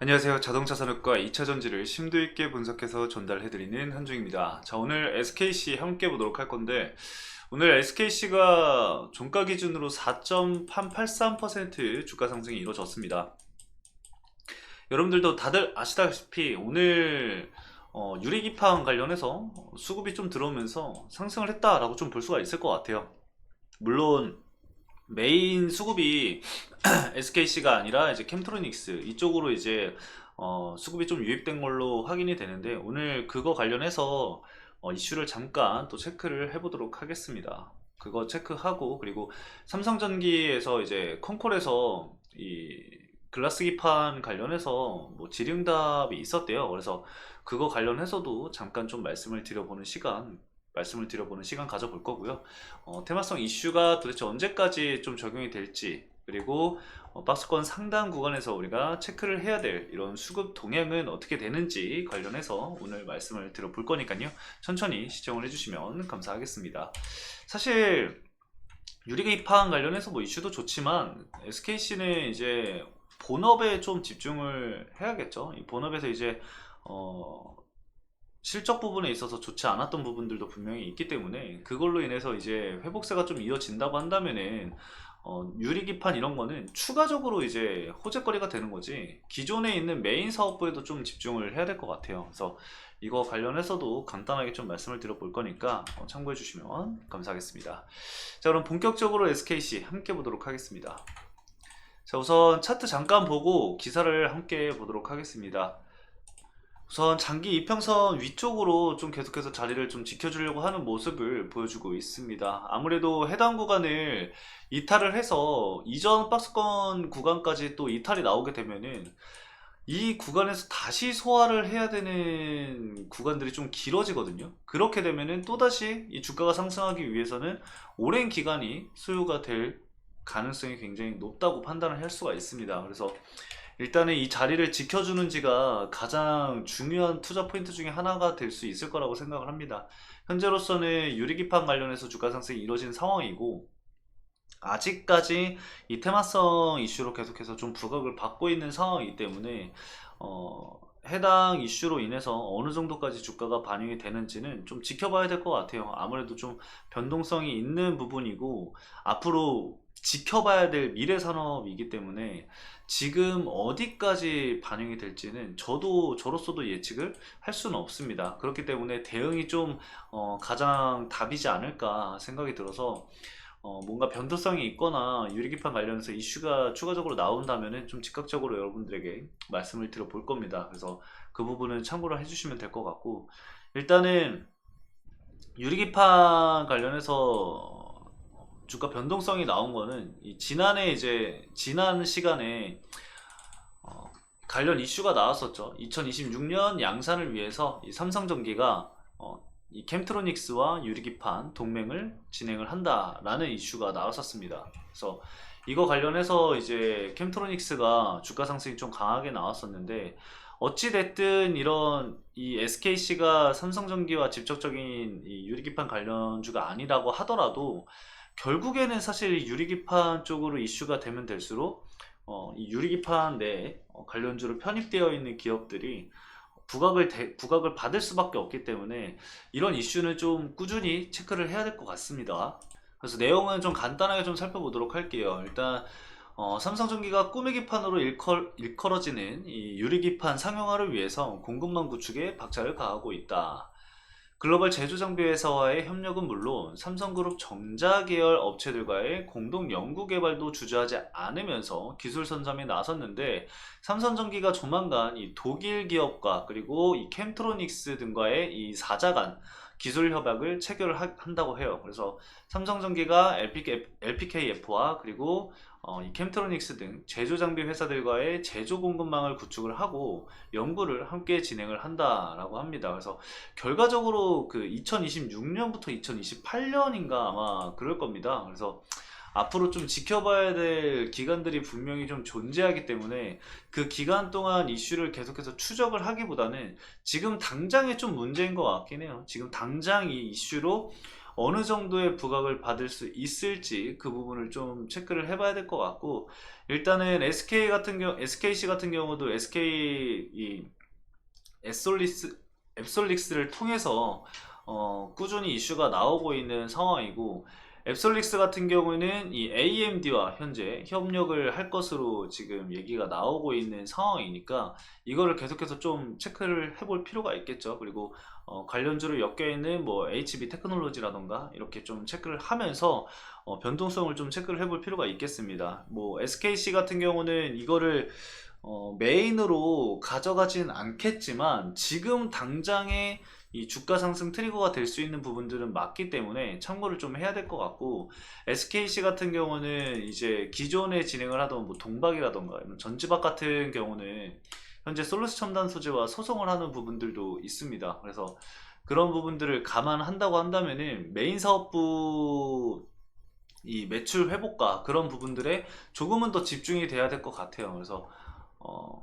안녕하세요. 자동차 산업과 2차 전지를 심도 있게 분석해서 전달해드리는 한중입니다. 자, 오늘 SKC 함께 보도록 할 건데, 오늘 SKC가 종가 기준으로 4.83% 주가 상승이 이루어졌습니다. 여러분들도 다들 아시다시피 오늘 유리기판 관련해서 수급이 좀 들어오면서 상승을 했다라고 좀 볼 수가 있을 것 같아요. 물론 메인 수급이 SKC가 아니라 이제 캠트로닉스 이쪽으로 이제 수급이 좀 유입된 걸로 확인이 되는데, 오늘 그거 관련해서 이슈를 잠깐 또 체크를 해보도록 하겠습니다. 그거 체크하고, 그리고 삼성전기에서 이제 컨콜에서 이 글라스 기판 관련해서 뭐 질의응답이 있었대요. 그래서 그거 관련해서도 잠깐 좀 말씀을 드려보는 시간 가져볼 거고요. 테마성 이슈가 도대체 언제까지 좀 적용이 될지, 그리고 박스권 상단 구간에서 우리가 체크를 해야 될 이런 수급 동향은 어떻게 되는지 관련해서 오늘 말씀을 드려볼 거니까요. 천천히 시청을 해주시면 감사하겠습니다. 사실 유리기판 관련해서 뭐 이슈도 좋지만 SKC는 이제 본업에 좀 집중을 해야겠죠. 이 본업에서 이제 실적 부분에 있어서 좋지 않았던 부분들도 분명히 있기 때문에, 그걸로 인해서 이제 회복세가 좀 이어진다고 한다면은 유리기판 이런 거는 추가적으로 이제 호재거리가 되는 거지, 기존에 있는 메인 사업부에도 좀 집중을 해야 될 것 같아요. 그래서 이거 관련해서도 간단하게 좀 말씀을 드려볼 거니까 참고해 주시면 감사하겠습니다. 자, 그럼 본격적으로 SKC 함께 보도록 하겠습니다. 자, 우선 차트 잠깐 보고 기사를 함께 보도록 하겠습니다. 우선 장기 이평선 위쪽으로 좀 계속해서 자리를 좀 지켜주려고 하는 모습을 보여주고 있습니다. 아무래도 해당 구간을 이탈을 해서 이전 박스권 구간까지 또 이탈이 나오게 되면은 이 구간에서 다시 소화를 해야 되는 구간들이 좀 길어지거든요. 그렇게 되면은 또다시 이 주가가 상승하기 위해서는 오랜 기간이 소요가 될 가능성이 굉장히 높다고 판단을 할 수가 있습니다. 그래서 일단은 이 자리를 지켜주는지가 가장 중요한 투자 포인트 중에 하나가 될 수 있을 거라고 생각을 합니다. 현재로서는 유리기판 관련해서 주가 상승이 이루어진 상황이고, 아직까지 이 테마성 이슈로 계속해서 좀 부각을 받고 있는 상황이기 때문에 해당 이슈로 인해서 어느 정도까지 주가가 반영이 되는지는 좀 지켜봐야 될 것 같아요. 아무래도 좀 변동성이 있는 부분이고, 앞으로 지켜봐야 될 미래 산업이기 때문에 지금 어디까지 반영이 될지는 저로서도 예측을 할 수는 없습니다. 그렇기 때문에 대응이 좀 가장 답이지 않을까 생각이 들어서, 뭔가 변동성이 있거나 유리기판 관련해서 이슈가 추가적으로 나온다면은 좀 즉각적으로 여러분들에게 말씀을 드려볼 겁니다. 그래서 그 부분은 참고를 해주시면 될 것 같고, 일단은 유리기판 관련해서 주가 변동성이 나온 거는 이 지난 시간에 관련 이슈가 나왔었죠. 2026년 양산을 위해서 이 삼성전기가 이 캠트로닉스와 유리기판 동맹을 진행을 한다라는 이슈가 나왔었습니다. 그래서 이거 관련해서 이제 캠트로닉스가 주가 상승이 좀 강하게 나왔었는데, 어찌 됐든 이런 이 SKC가 삼성전기와 직접적인 이 유리기판 관련주가 아니라고 하더라도 결국에는 사실 유리기판 쪽으로 이슈가 되면 될수록 이 유리기판 내 관련주로 편입되어 있는 기업들이 부각을 받을 수밖에 없기 때문에 이런 이슈는 좀 꾸준히 체크를 해야 될 것 같습니다. 그래서 내용은 좀 간단하게 좀 살펴보도록 할게요. 일단 삼성전기가 꾸미기판으로 일컬어지는 이 유리기판 상용화를 위해서 공급망 구축에 박차를 가하고 있다. 글로벌 제조장비 회사와의 협력은 물론 삼성그룹 전자계열 업체들과의 공동 연구개발도 주저하지 않으면서 기술 선점에 나섰는데, 삼성전기가 조만간 이 독일 기업과 그리고 이 캠트로닉스 등과의 이 4자 간 기술 협약을 체결한다고 해요. 그래서 삼성전기가 LPKF와 그리고 이 캠트로닉스 등 제조장비 회사들과의 제조 공급망을 구축을 하고 연구를 함께 진행을 한다라고 합니다. 그래서 결과적으로 그 2026년부터 2028년인가 아마 그럴 겁니다. 그래서 앞으로 좀 지켜봐야 될 기간들이 분명히 좀 존재하기 때문에 그 기간 동안 이슈를 계속해서 추적을 하기보다는 지금 당장에 좀 문제인 것 같긴 해요. 지금 당장 이 이슈로 어느 정도의 부각을 받을 수 있을지 그 부분을 좀 체크를 해봐야 될 것 같고, 일단은 SKC 같은 경우도 SK 이 앱솔릭스를 통해서 꾸준히 이슈가 나오고 있는 상황이고, 앱솔릭스 같은 경우는 이 AMD와 현재 협력을 할 것으로 지금 얘기가 나오고 있는 상황이니까 이거를 계속해서 좀 체크를 해볼 필요가 있겠죠. 그리고 관련주로 엮여 있는 뭐 HB 테크놀로지라던가 이렇게 좀 체크를 하면서 변동성을 좀 체크를 해볼 필요가 있겠습니다. 뭐 SKC 같은 경우는 이거를 메인으로 가져가진 않겠지만 지금 당장에 이 주가 상승 트리거가 될 수 있는 부분들은 맞기 때문에 참고를 좀 해야 될 것 같고, SKC 같은 경우는 이제 기존에 진행을 하던 뭐 동박이라던가 이런 전지박 같은 경우는 현재 솔루스 첨단 소재와 소송을 하는 부분들도 있습니다. 그래서 그런 부분들을 감안한다고 한다면은 메인 사업부 이 매출 회복과 그런 부분들에 조금은 더 집중이 돼야 될 것 같아요. 그래서 어,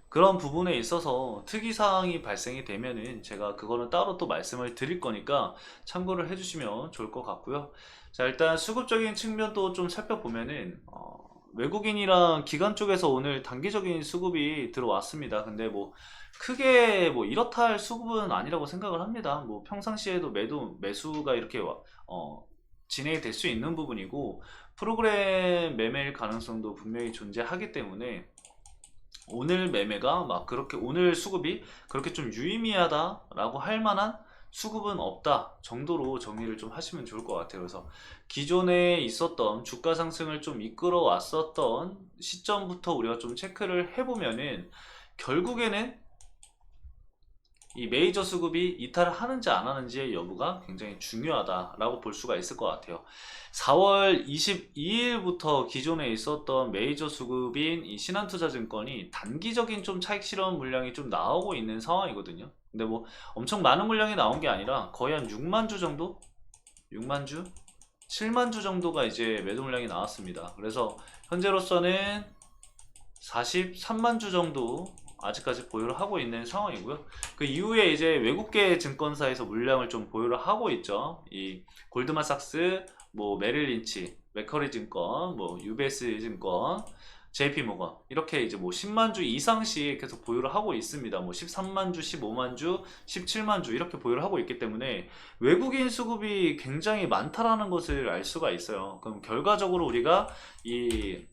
그런 부분에 있어서 특이사항이 발생이 되면은 제가 그거는 따로 또 말씀을 드릴 거니까 참고를 해주시면 좋을 것 같고요. 자, 일단 수급적인 측면도 좀 살펴보면은 외국인이랑 기관 쪽에서 오늘 단기적인 수급이 들어왔습니다. 근데 뭐 크게 뭐 이렇다 할 수급은 아니라고 생각을 합니다. 뭐 평상시에도 매수가 이렇게 진행이 될 수 있는 부분이고, 프로그램 매매일 가능성도 분명히 존재하기 때문에 오늘 매매가 막 그렇게 오늘 수급이 그렇게 좀 유의미하다라고 할 만한 수급은 없다 정도로 정리를 좀 하시면 좋을 것 같아요. 그래서 기존에 있었던 주가 상승을 좀 이끌어 왔었던 시점부터 우리가 좀 체크를 해보면은 결국에는 이 메이저 수급이 이탈을 하는지 안 하는지의 여부가 굉장히 중요하다라고 볼 수가 있을 것 같아요. 4월 22일부터 기존에 있었던 메이저 수급인 이 신한투자증권이 단기적인 좀 차익 실현 물량이 좀 나오고 있는 상황이거든요. 근데 뭐 엄청 많은 물량이 나온 게 아니라 거의 한 6만 주 정도? 6만 주? 7만 주 정도가 이제 매도 물량이 나왔습니다. 그래서 현재로서는 43만 주 정도 아직까지 보유를 하고 있는 상황이고요. 그 이후에 이제 외국계 증권사에서 물량을 좀 보유를 하고 있죠. 이 골드만삭스, 뭐 메릴린치, 맥커리 증권, 뭐 UBS 증권, JP모건 이렇게 이제 뭐 10만 주 이상씩 계속 보유를 하고 있습니다. 뭐 13만 주, 15만 주, 17만 주 이렇게 보유를 하고 있기 때문에 외국인 수급이 굉장히 많다라는 것을 알 수가 있어요. 그럼 결과적으로 우리가 이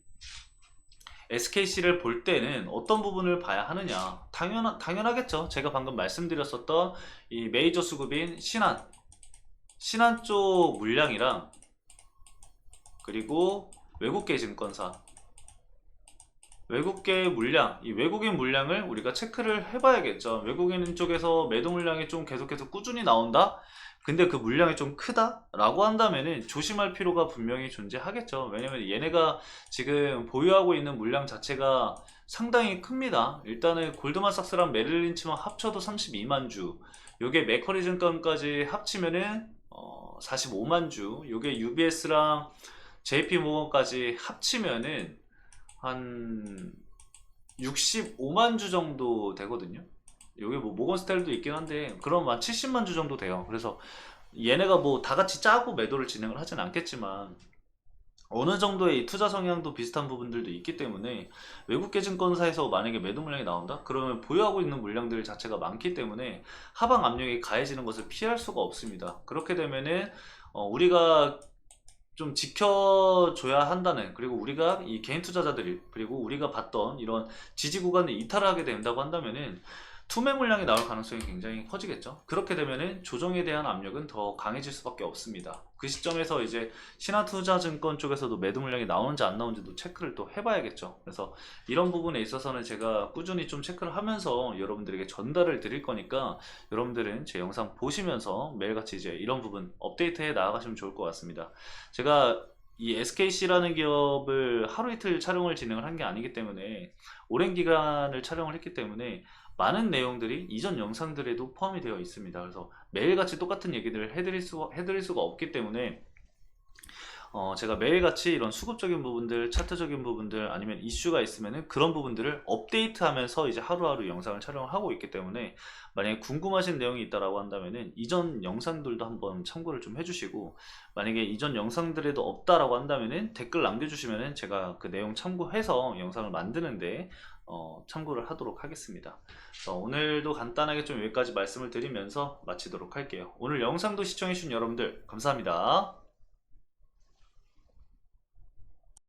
SKC를 볼 때는 어떤 부분을 봐야 하느냐? 당연하겠죠. 제가 방금 말씀드렸었던 이 메이저 수급인 신한 쪽 물량이랑 그리고 외국계 증권사, 외국계 물량, 이 외국인 물량을 우리가 체크를 해봐야겠죠. 외국인 쪽에서 매도 물량이 좀 계속해서 꾸준히 나온다? 근데 그 물량이 좀 크다? 라고 한다면은 조심할 필요가 분명히 존재하겠죠. 왜냐면 얘네가 지금 보유하고 있는 물량 자체가 상당히 큽니다. 일단은 골드만삭스랑 메릴린치만 합쳐도 32만 주, 요게 맥커리 증권까지 합치면은 45만 주, 요게 UBS랑 JP모건까지 합치면은 한 65만 주 정도 되거든요. 여기 뭐 모건스타일도 있긴 한데 그럼 한 70만 주 정도 돼요. 그래서 얘네가 뭐 다 같이 짜고 매도를 진행을 하진 않겠지만 어느 정도의 이 투자 성향도 비슷한 부분들도 있기 때문에 외국계 증권사에서 만약에 매도 물량이 나온다? 그러면 보유하고 있는 물량들 자체가 많기 때문에 하방 압력이 가해지는 것을 피할 수가 없습니다. 그렇게 되면은 우리가 좀 지켜줘야 한다는, 그리고 우리가 이 개인 투자자들이 그리고 우리가 봤던 이런 지지 구간을 이탈을 하게 된다고 한다면은 투매 물량이 나올 가능성이 굉장히 커지겠죠. 그렇게 되면은 조정에 대한 압력은 더 강해질 수밖에 없습니다. 그 시점에서 이제 신한투자증권 쪽에서도 매도 물량이 나오는지 안 나오는지도 체크를 또 해봐야겠죠. 그래서 이런 부분에 있어서는 제가 꾸준히 좀 체크를 하면서 여러분들에게 전달을 드릴 거니까 여러분들은 제 영상 보시면서 매일같이 이제 이런 부분 업데이트해 나아가시면 좋을 것 같습니다. 제가 이 SKC라는 기업을 하루 이틀 촬영을 진행을 한 게 아니기 때문에 오랜 기간을 촬영을 했기 때문에 많은 내용들이 이전 영상들에도 포함이 되어 있습니다. 그래서 매일같이 똑같은 얘기들을 해드릴 수가 없기 때문에 제가 매일같이 이런 수급적인 부분들, 차트적인 부분들 아니면 이슈가 있으면은 그런 부분들을 업데이트하면서 이제 하루하루 영상을 촬영을 하고 있기 때문에 만약에 궁금하신 내용이 있다라고 한다면은 이전 영상들도 한번 참고를 좀 해주시고, 만약에 이전 영상들에도 없다라고 한다면은 댓글 남겨주시면은 제가 그 내용 참고해서 영상을 만드는데 참고를 하도록 하겠습니다. 오늘도 간단하게 좀 여기까지 말씀을 드리면서 마치도록 할게요. 오늘 영상도 시청해주신 여러분들 감사합니다.